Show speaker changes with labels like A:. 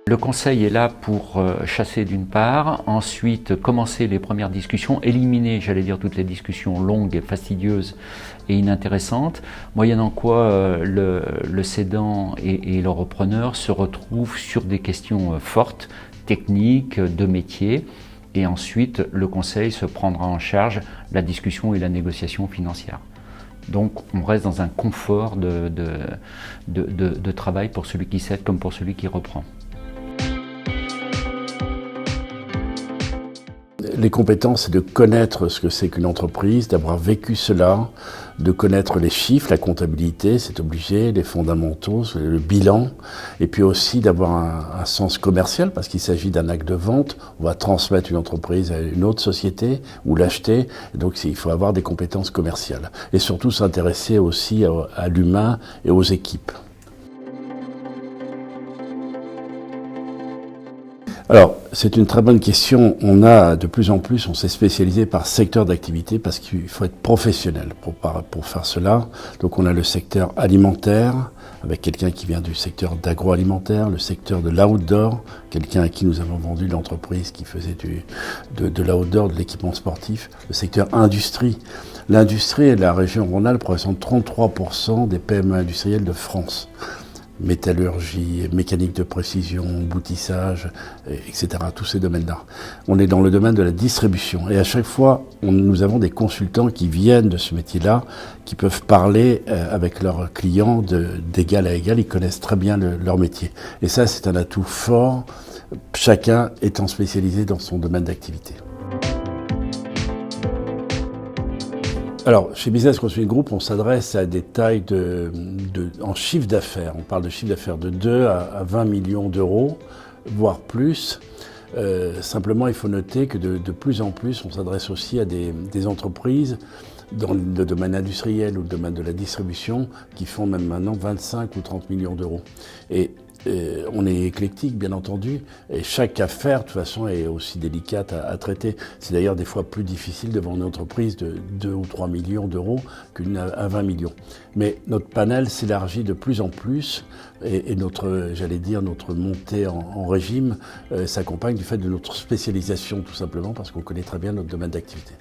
A: Le conseil est là pour chasser d'une part, ensuite commencer les premières discussions, éliminer, j'allais dire, toutes les discussions longues, fastidieuses et inintéressantes, moyennant quoi le cédant et le repreneur se retrouvent sur des questions fortes, techniques, de métier, et ensuite le conseil se prendra en charge la discussion et la négociation financière. Donc on reste dans un confort de travail pour celui qui cède comme pour celui qui reprend.
B: Les compétences, c'est de connaître ce que c'est qu'une entreprise, d'avoir vécu cela, de connaître les chiffres, la comptabilité, c'est obligé, les fondamentaux, le bilan, et puis aussi d'avoir un sens commercial, parce qu'il s'agit d'un acte de vente. On va transmettre une entreprise à une autre société ou l'acheter, donc il faut avoir des compétences commerciales. Et surtout s'intéresser aussi à l'humain et aux équipes. Alors, c'est une très bonne question. On s'est spécialisé par secteur d'activité parce qu'il faut être professionnel pour faire cela. Donc on a le secteur alimentaire, avec quelqu'un qui vient du secteur d'agroalimentaire, le secteur de l'outdoor, quelqu'un à qui nous avons vendu l'entreprise qui faisait de l'outdoor, de l'équipement sportif, le secteur industrie. L'industrie et la région Rhône-Alpes représentent 33% des PME industrielles de France. Métallurgie, mécanique de précision, boutissage, etc. Tous ces domaines-là. On est dans le domaine de la distribution. Et à chaque fois, nous avons des consultants qui viennent de ce métier-là, qui peuvent parler avec leurs clients d'égal à égal. Ils connaissent très bien leur métier. Et ça, c'est un atout fort, chacun étant spécialisé dans son domaine d'activité. Alors, chez Business Consulting Group, on s'adresse à des tailles en chiffre d'affaires. On parle de chiffre d'affaires de 2 à 20 millions d'euros, voire plus. Simplement, il faut noter que de plus en plus, on s'adresse aussi à des entreprises dans le domaine industriel ou le domaine de la distribution qui font même maintenant 25 ou 30 millions d'euros. Et on est éclectique, bien entendu, et chaque affaire, de toute façon, est aussi délicate à traiter. C'est d'ailleurs des fois plus difficile de vendre une entreprise de 2 ou 3 millions d'euros qu'une à 20 millions. Mais notre panel s'élargit de plus en plus, et notre montée en régime s'accompagne du fait de notre spécialisation, tout simplement, parce qu'on connaît très bien notre domaine d'activité.